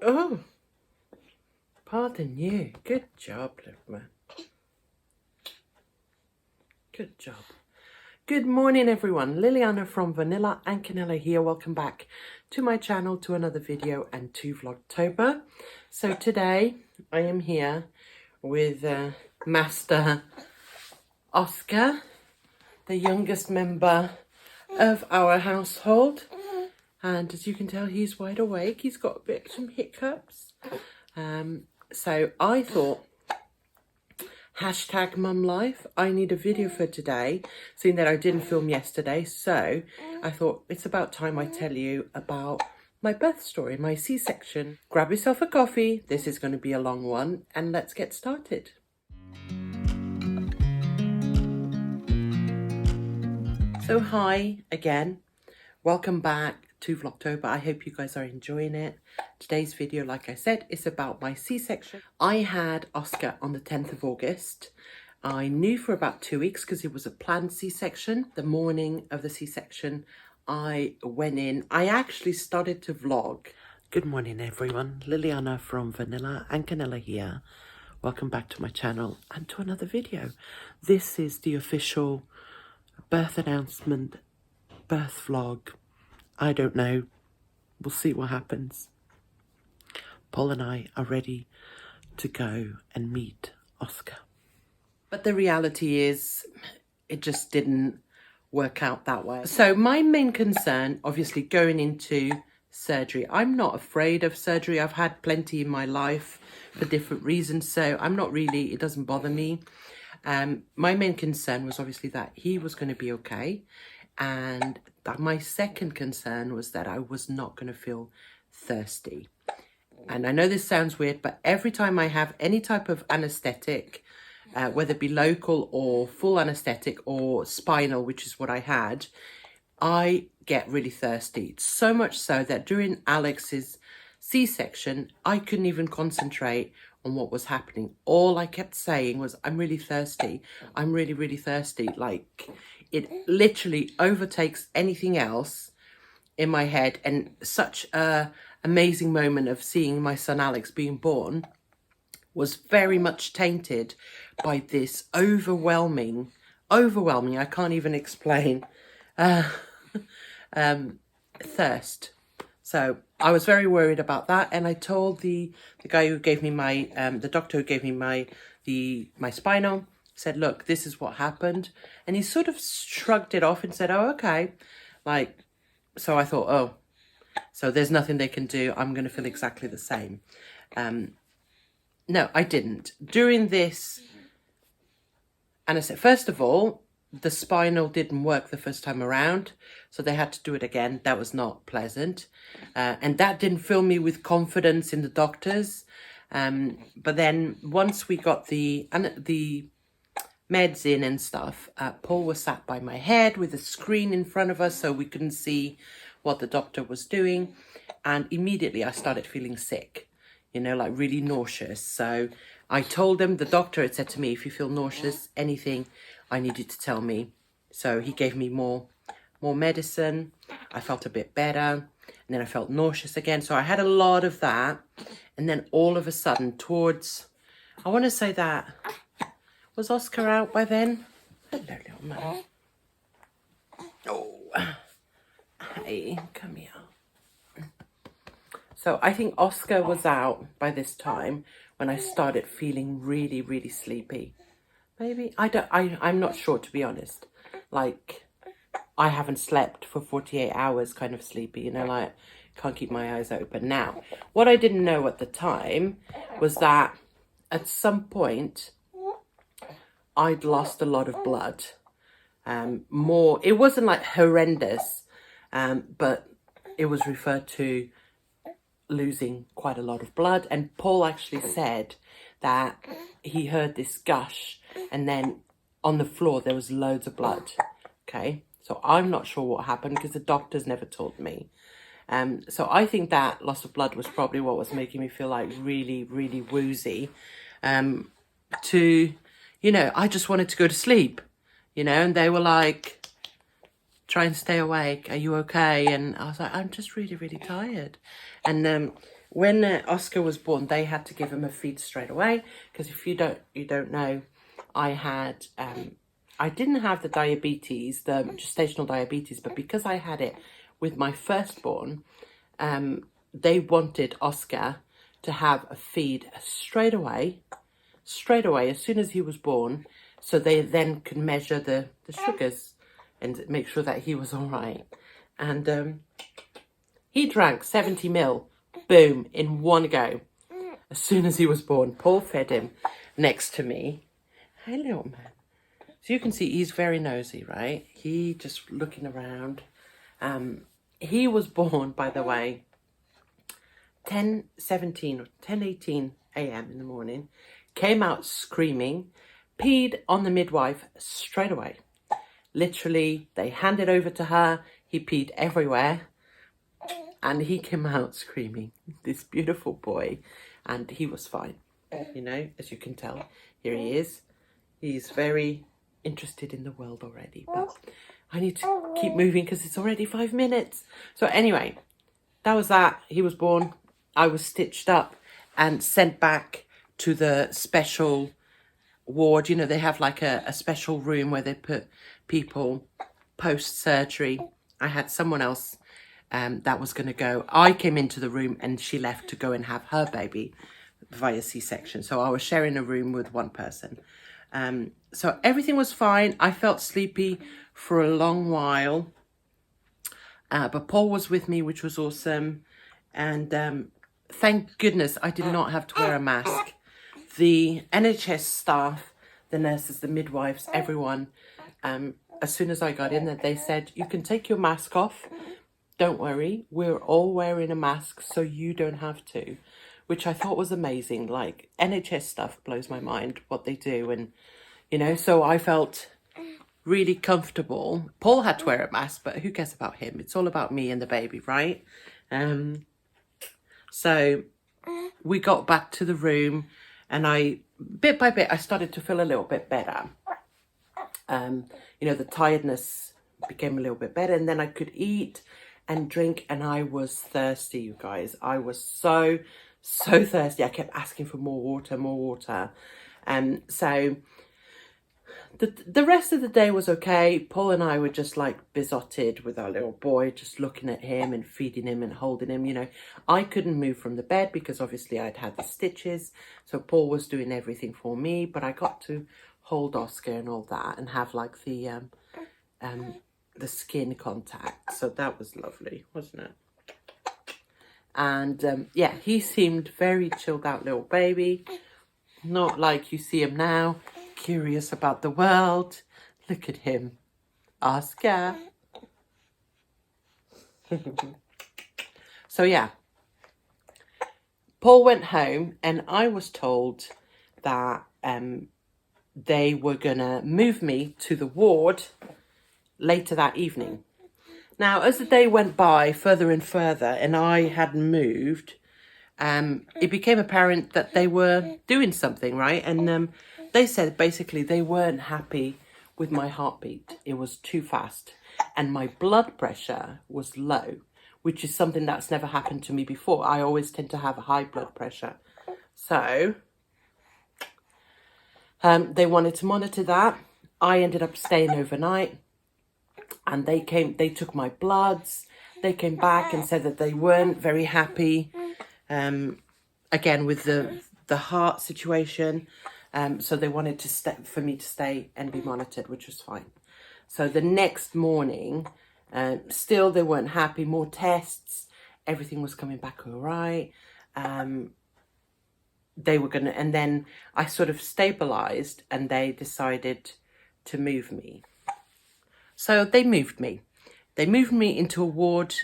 Oh, pardon you. Good job, little man. Good job. Good morning, everyone. Liliana from Vanilla and Canela here. Welcome back to my channel, to another video and to Vlogtober. So today I am here with Master Oscar, the youngest member of our household. And as you can tell, he's wide awake. He's got a bit some hiccups. So I thought, hashtag mum life, I need a video for today, seeing that I didn't film yesterday. So I thought it's about time I tell you about my birth story, my C-section. Grab yourself a coffee. This is going to be a long one, and let's get started. So hi again. Welcome back to Vlogtober. I hope you guys are enjoying it. Today's video, like I said, is about my C-section. I had Oscar on the 10th of August. I knew for about 2 weeks because it was a planned C-section. The morning of the C-section, I went in. I actually started to vlog. Good morning, everyone. Liliana from Vanilla and Canela here. Welcome back to my channel and to another video. This is the official birth announcement, birth vlog. I don't know. We'll see what happens. Paul and I are ready to go and meet Oscar. But the reality is, it just didn't work out that way. So my main concern, obviously going into surgery, I'm not afraid of surgery. I've had plenty in my life for different reasons. So I'm not really, it doesn't bother me. My main concern was obviously that he was going to be okay. And my second concern was that I was not going to feel thirsty. And I know this sounds weird, but every time I have any type of anesthetic, whether it be local or full anesthetic or spinal, which is what I had, I get really thirsty. So much so that during Alex's C-section, I couldn't even concentrate on what was happening. All I kept saying was, I'm really thirsty. I'm really, really thirsty. Like, it literally overtakes anything else in my head. And such a amazing moment of seeing my son Alex being born was very much tainted by this overwhelming, I can't even explain, thirst. So I was very worried about that. And I told the guy who gave me my, the doctor who gave me my spinal, said, look, this is what happened. And he sort of shrugged it off and said, oh, okay. Like, so I thought, oh, so there's nothing they can do. I'm going to feel exactly the same. No, I didn't. During this, and I said, first of all, the spinal didn't work the first time around. So they had to do it again. That was not pleasant. And that didn't fill me with confidence in the doctors. But then once we got the meds in and stuff, Paul was sat by my head with a screen in front of us so we couldn't see what the doctor was doing. And immediately I started feeling sick, you know, like really nauseous. So I told him, the doctor had said to me, if you feel nauseous, anything, I need you to tell me. So he gave me more medicine. I felt a bit better. And then I felt nauseous again. So I had a lot of that. And then all of a sudden towards, I want to say that, was Oscar out by then? Hello, little man. Oh, hey, come here. So I think Oscar was out by this time when I started feeling really, really sleepy. Maybe, I'm not sure, to be honest. Like, I haven't slept for 48 hours kind of sleepy, you know, like, can't keep my eyes open. Now, what I didn't know at the time was that at some point, I'd lost a lot of blood. It wasn't like horrendous, but it was referred to losing quite a lot of blood. And Paul actually said that he heard this gush and then on the floor there was loads of blood. Okay, so I'm not sure what happened because the doctors never told me. So I think that loss of blood was probably what was making me feel like really, really woozy. You know, I just wanted to go to sleep, you know, and they were like, try and stay awake. Are you okay? And I was like, I'm just really, really tired. And when Oscar was born, they had to give him a feed straight away, because if you don't know, I didn't have the diabetes, the gestational diabetes, but because I had it with my firstborn, they wanted Oscar to have a feed straight away, as soon as he was born, so they then could measure the sugars and make sure that he was all right. And he drank 70 ml, boom, in one go, as soon as he was born. Paul fed him next to me. Hey, little man. So you can see he's very nosy, right? He just looking around. He was born, by the way, 10:17 or 10:18 a.m. in the morning. Came out screaming, peed on the midwife straight away. Literally, they handed over to her. He peed everywhere. And he came out screaming, this beautiful boy. And he was fine, you know, as you can tell. Here he is. He's very interested in the world already. But I need to keep moving because it's already 5 minutes. So anyway, that was that. He was born. I was stitched up and sent back to the special ward. You know, they have like a special room where they put people post-surgery. I had someone else that was going to go. I came into the room and she left to go and have her baby via C-section. So I was sharing a room with one person. So everything was fine. I felt sleepy for a long while. But Paul was with me, which was awesome. And thank goodness I did not have to wear a mask. The NHS staff, the nurses, the midwives, everyone, as soon as I got in there, they said, you can take your mask off. Don't worry, we're all wearing a mask, so you don't have to, which I thought was amazing. Like, NHS stuff blows my mind, what they do. And, you know, so I felt really comfortable. Paul had to wear a mask, but who cares about him? It's all about me and the baby, right? So we got back to the room and bit by bit, I started to feel a little bit better. You know, the tiredness became a little bit better, and then I could eat and drink, and I was thirsty, you guys. I was so thirsty. I kept asking for more water. So the rest of the day was okay. Paul and I were just like besotted with our little boy, just looking at him and feeding him and holding him. You know, I couldn't move from the bed because obviously I'd had the stitches. So Paul was doing everything for me, but I got to hold Oscar and all that and have like the skin contact. So that was lovely, wasn't it? And yeah, he seemed very chilled out little baby. Not like you see him now, curious about the world. Look at him, Oscar. So yeah, Paul went home and I was told that they were gonna move me to the ward later that evening. Now, as the day went by further and further and I hadn't moved, it became apparent that they were doing something, right? And they said basically they weren't happy with my heartbeat. It was too fast and my blood pressure was low, which is something that's never happened to me before. I always tend to have a high blood pressure. So they wanted to monitor that. I ended up staying overnight and they took my bloods. They came back and said that they weren't very happy, again, with the heart situation. So they wanted for me to stay and be monitored, which was fine. So the next morning, still they weren't happy, more tests, everything was coming back all right. They were gonna, and then I sort of stabilized and they decided to move me. So they moved me. They moved me into a ward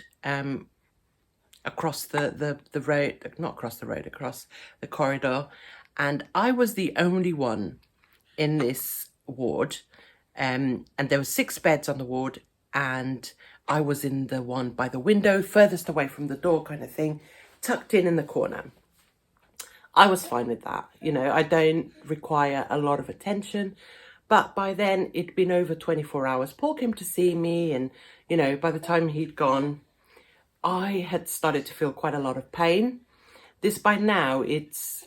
across the road, not across the road, across the corridor. And I was the only one in this ward. And there were 6 beds on the ward. And I was in the one by the window, furthest away from the door kind of thing, tucked in the corner. I was fine with that. You know, I don't require a lot of attention. But by then, it'd been over 24 hours. Paul came to see me. And, you know, by the time he'd gone, I had started to feel quite a lot of pain. this by now,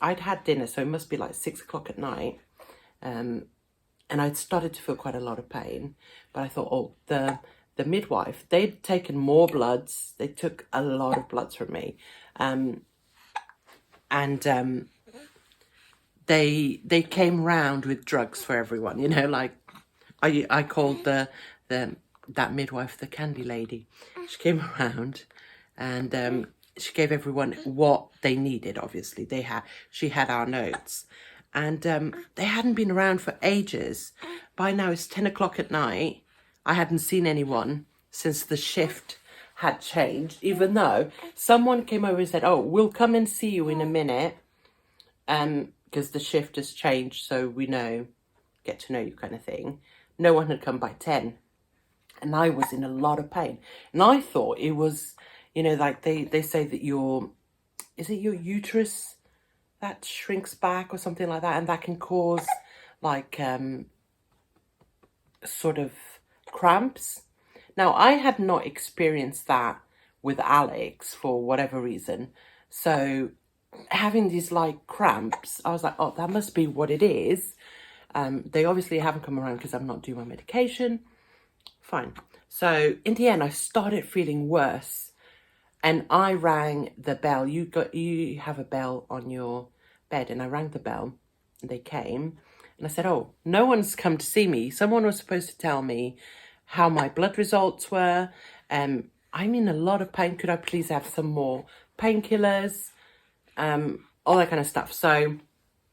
I'd had dinner, so it must be like 6 o'clock at night. And I'd started to feel quite a lot of pain. But I thought, oh, the midwife, they'd taken more bloods. They took a lot of bloods from me. They came round with drugs for everyone, you know, like I called that midwife the candy lady. She came around and she gave everyone what they needed. Obviously, she had our notes, and they hadn't been around for ages. By now it's 10 o'clock at night. I hadn't seen anyone since the shift had changed, even though someone came over and said, oh, we'll come and see you in a minute, because the shift has changed, so we get to know you, kind of thing. No one had come by 10. And I was in a lot of pain. And I thought it was, you know, like they say that is it your uterus that shrinks back or something like that? And that can cause like sort of cramps. Now, I had not experienced that with Alex for whatever reason. So having these like cramps, I was like, oh, that must be what it is. They obviously haven't come around because I'm not doing my medication. Fine. So in the end, I started feeling worse, and I rang the bell. You have a bell on your bed, and I rang the bell, and they came, and I said, oh, no one's come to see me. Someone was supposed to tell me how my blood results were. I'm in a lot of pain. Could I please have some more painkillers? All that kind of stuff. So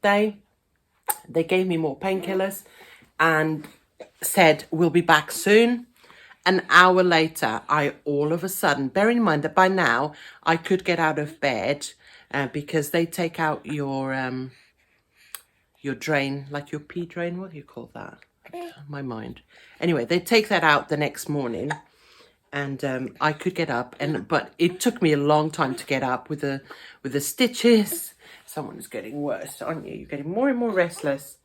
they gave me more painkillers and said, we'll be back soon. An hour later, I all of a sudden, bearing in mind that by now I could get out of bed because they take out your drain, like your pee drain. What do you call that? My mind. Anyway, they take that out the next morning, and I could get up, but it took me a long time to get up with the stitches. Someone's getting worse, aren't you? You're getting more and more restless.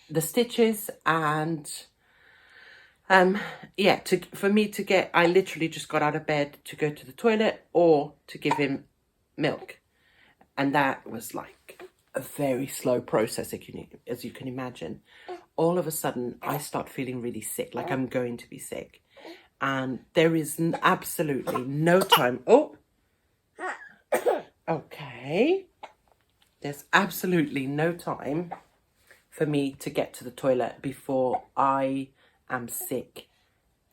The stitches and yeah, for me to get, I literally just got out of bed to go to the toilet or to give him milk, and that was like a very slow process, as you can imagine. All of a sudden, I start feeling really sick, like I'm going to be sick, and there is absolutely no time. Oh, okay. There's absolutely no time for me to get to the toilet before I am sick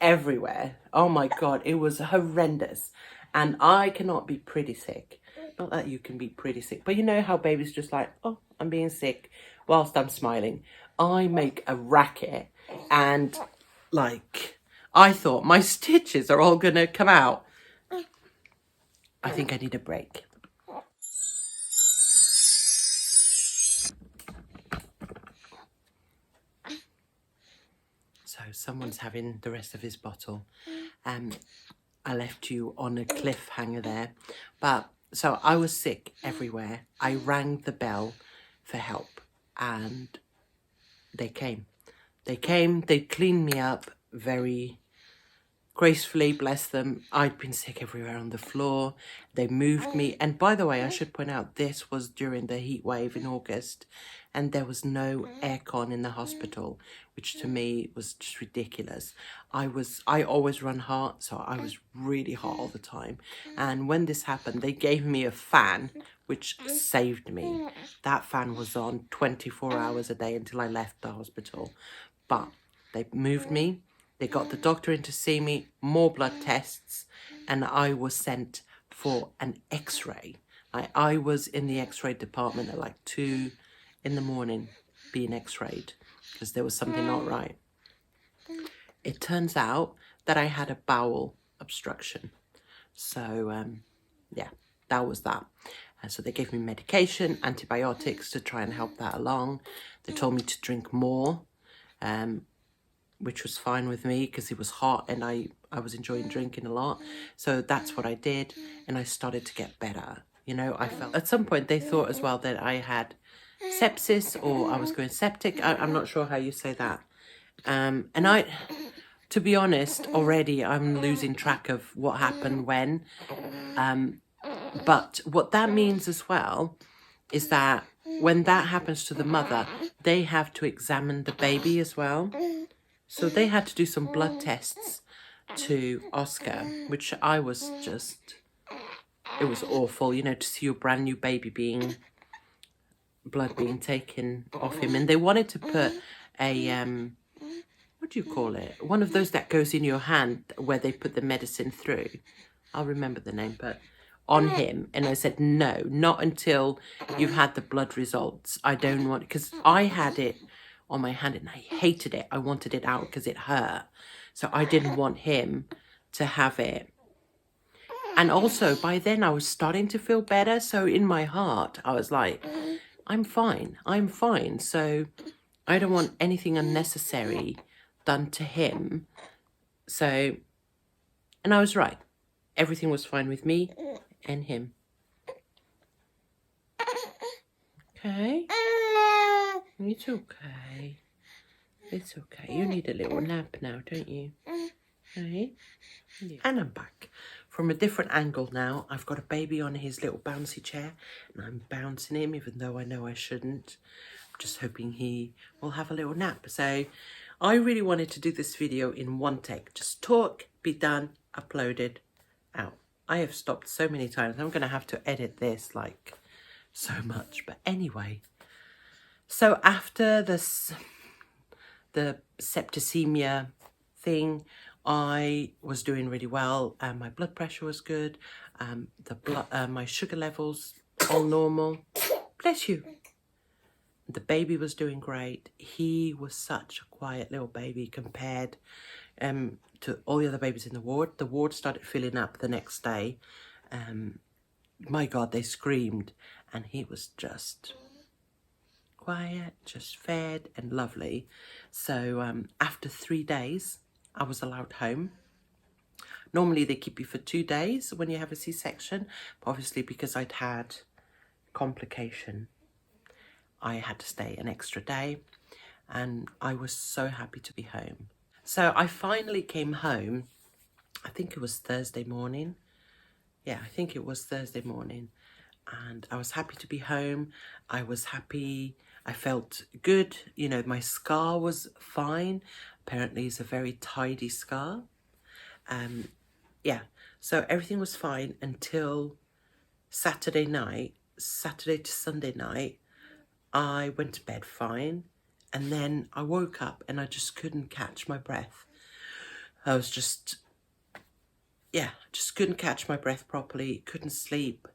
everywhere. Oh my God, it was horrendous. And I cannot be pretty sick. Not that you can be pretty sick, but you know how babies just like, oh, I'm being sick whilst I'm smiling. I make a racket, and like, I thought my stitches are all gonna come out. I think I need a break. So someone's having the rest of his bottle. I left you on a cliffhanger there. But so I was sick everywhere. I rang the bell for help, and they came. They cleaned me up very gracefully, bless them. I'd been sick everywhere on the floor. They moved me. And by the way, I should point out, this was during the heat wave in August, and there was no aircon in the hospital, which to me was just ridiculous. I always run hot, so I was really hot all the time. And when this happened, they gave me a fan, which saved me. That fan was on 24 hours a day until I left the hospital. But they moved me. They got the doctor in to see me, more blood tests, and I was sent for an x-ray. I was in the x-ray department at like 2 in the morning being x-rayed because there was something not right. It turns out that I had a bowel obstruction. So, yeah, that was that. So they gave me medication, antibiotics to try and help that along. They told me to drink more, which was fine with me because it was hot and I was enjoying drinking a lot. So that's what I did, and I started to get better. You know, I felt at some point they thought as well that I had sepsis or I was going septic. I'm not sure how you say that. And to be honest, already I'm losing track of what happened when. But what that means as well is that when that happens to the mother, they have to examine the baby as well. So they had to do some blood tests to Oscar, which I was just, it was awful, you know, to see your brand new baby blood being taken off him. And they wanted to put a, what do you call it? One of those that goes in your hand where they put the medicine through. I'll remember the name, but on him. And I said, no, not until you've had the blood results. I don't want, because I had it on my hand and I hated it. I wanted it out because it hurt. So I didn't want him to have it. And also by then I was starting to feel better. So in my heart, I was like, I'm fine. I'm fine. So I don't want anything unnecessary done to him. So, and I was right. Everything was fine with me and him. Okay. It's okay. It's okay. You need a little nap now, don't you? Okay. Yeah. And I'm back from a different angle now. I've got a baby on his little bouncy chair and I'm bouncing him even though I know I shouldn't. I'm just hoping he will have a little nap. So I really wanted to do this video in one take. Just talk, be done, uploaded, out. I have stopped so many times. I'm going to have to edit this like so much. But anyway, so after this, the septicemia thing, I was doing really well. My blood pressure was good. My sugar levels all normal. Bless you. The baby was doing great. He was such a quiet little baby compared to all the other babies in the ward. The ward started filling up the next day. My God, they screamed. And he was just quiet, just fed and lovely. So after 3 days, I was allowed home. Normally they keep you for 2 days when you have a C-section. But obviously because I'd had complication, I had to stay an extra day. And I was so happy to be home. So I finally came home. I think it was Thursday morning. Yeah, I think it was Thursday morning. And I was happy to be home. I was happy. I felt good. You know, my scar was fine. Apparently it's a very tidy scar. Yeah, so everything was fine until Saturday night, Saturday to Sunday night. I went to bed fine. And then I woke up and I just couldn't catch my breath. I was just, yeah, just couldn't catch my breath properly. Couldn't sleep.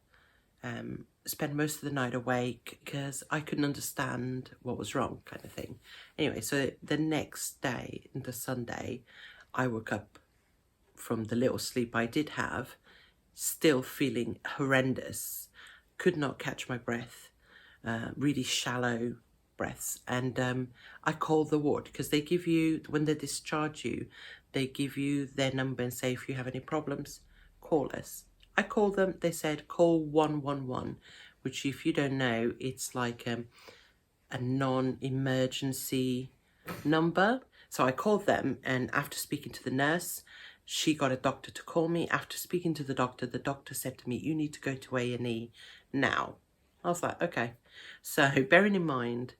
Spent most of the night awake because I couldn't understand what was wrong, kind of thing. Anyway, so the next day, the Sunday, I woke up from the little sleep I did have, still feeling horrendous. Could not catch my breath. Really shallow breaths. And I called the ward because they give you, when they discharge you, they give you their number and say, if you have any problems, call us. I called them. They said, call 111, which if you don't know, it's like a non-emergency number. So I called them, and after speaking to the nurse, she got a doctor to call me. After speaking to the doctor said to me, you need to go to A&E now. I was like, okay. So bearing in mind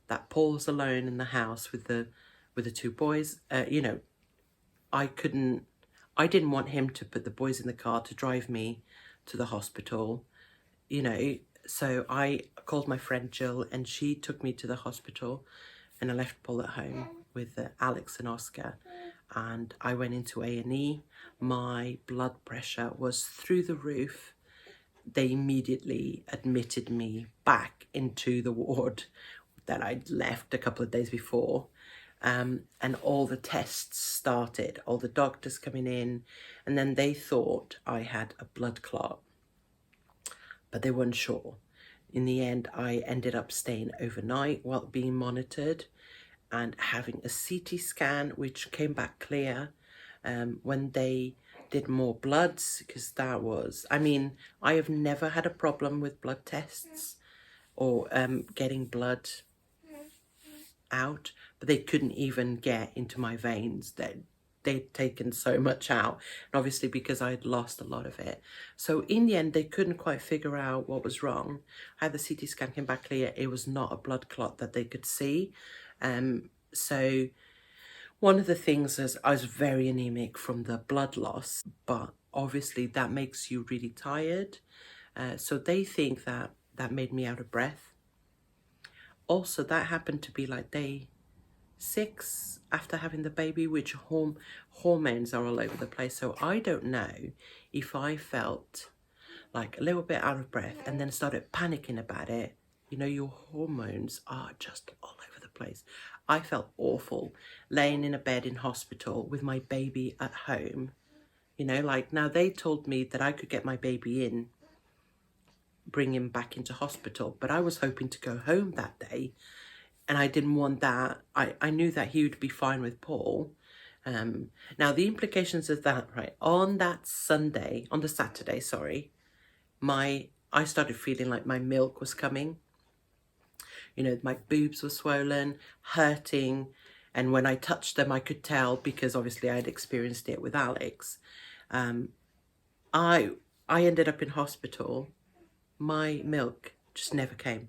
that Paul's alone in the house with the 2 boys, you know, I didn't want him to put the boys in the car to drive me to the hospital, you know. So I called my friend Jill and she took me to the hospital, and I left Paul at home with Alex and Oscar, and I went into A&E. My blood pressure was through the roof. They immediately admitted me back into the ward that I'd left a couple of days before. And all the tests started, all the doctors coming in, and then they thought I had a blood clot, but they weren't sure. In the end, I ended up staying overnight while being monitored and having a CT scan, which came back clear. When they did more bloods, because that was, I mean, I have never had a problem with blood tests or getting blood out, but they couldn't even get into my veins. That they'd taken so much out, and obviously because I'd lost a lot of it. So in the end, they couldn't quite figure out what was wrong. I had the CT scan, came back clear. It was not a blood clot that they could see. So one of the things is I was very anemic from the blood loss, but obviously that makes you really tired. So they think that that made me out of breath. Also, that happened to be like day 6 after having the baby, which hormones are all over the place. So I don't know if I felt like a little bit out of breath and then started panicking about it. You know, your hormones are just all over the place. I felt awful laying in a bed in hospital with my baby at home. You know, like, now they told me that I could get my baby in, bring him back into hospital, but I was hoping to go home that day, and I didn't want that. I knew that he would be fine with Paul. Now the implications of that, right, on the Saturday, sorry, I started feeling like my milk was coming. You know, my boobs were swollen, hurting, and when I touched them, I could tell, because obviously I had experienced it with Alex. I ended up in hospital. My milk just never came.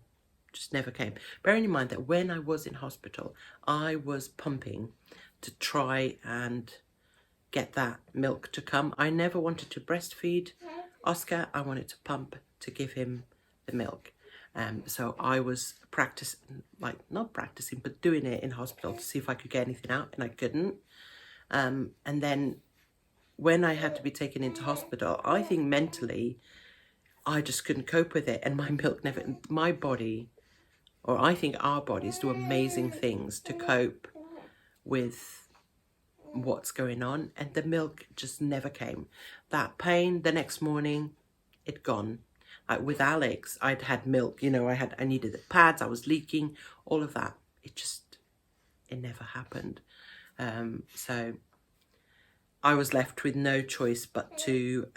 Bearing in mind that when I was in hospital, I was pumping to try and get that milk to come. I never wanted to breastfeed Oscar. I wanted to pump to give him the milk. So I was not practicing, but doing it in hospital to see if I could get anything out, and I couldn't. And then when I had to be taken into hospital, I think mentally, I just couldn't cope with it. And my body, or I think our bodies, do amazing things to cope with what's going on. And the milk just never came. That pain the next morning, it gone. With Alex, I'd had milk, you know, I needed the pads, I was leaking, all of that. It never happened. So I was left with no choice but to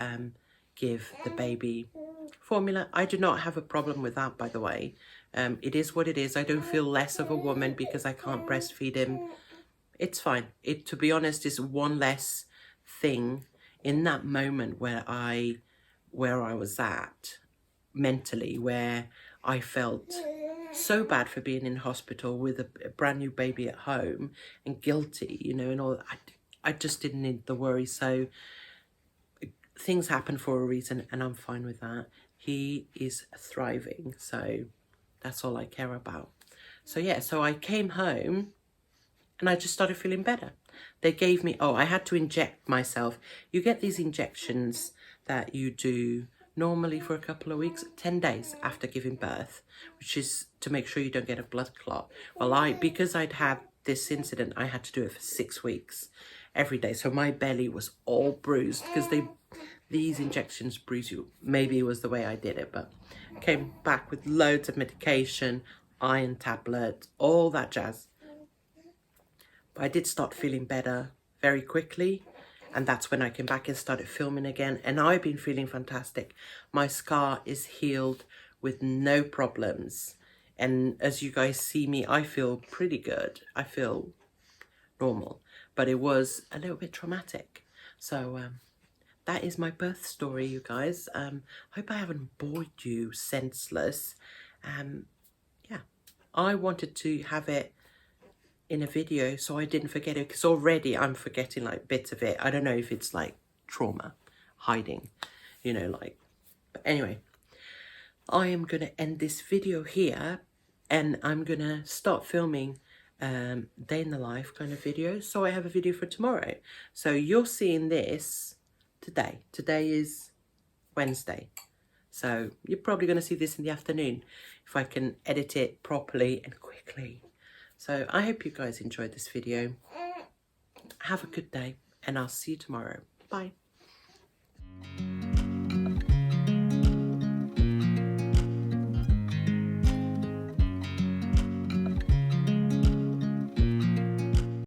give the baby formula. I do not have a problem with that, by the way. It is what it is. I don't feel less of a woman because I can't breastfeed him. It's fine. It, to be honest, is one less thing in that moment where I was at mentally, where I felt so bad for being in hospital with a brand new baby at home and guilty, you know, and all. I just didn't need the worry. So things happen for a reason, and I'm fine with that. He is thriving, so that's all I care about. So yeah, so I came home and I just started feeling better. They gave me, I had to inject myself. You get these injections that you do normally for a couple of weeks, 10 days after giving birth, which is to make sure you don't get a blood clot. Well, because I'd had this incident, I had to do it for 6 weeks every day. So my belly was all bruised because these injections bruise you. Maybe it was the way I did it, but I came back with loads of medication, iron tablets, all that jazz. But I did start feeling better very quickly. And that's when I came back and started filming again. And I've been feeling fantastic. My scar is healed with no problems. And as you guys see me, I feel pretty good. I feel normal. But it was a little bit traumatic. So that is my birth story, you guys. Hope I haven't bored you senseless. Yeah, I wanted to have it in a video so I didn't forget it, because already I'm forgetting like bits of it. I don't know if it's like trauma hiding, you know, like, but anyway, I am gonna end this video here, and I'm gonna start filming day in the life kind of videos, so I have a video for tomorrow. So you're seeing this today is Wednesday, so you're probably going to see this in the afternoon if I can edit it properly and quickly. So I hope you guys enjoyed this video. Have a good day, and I'll see you tomorrow. Bye.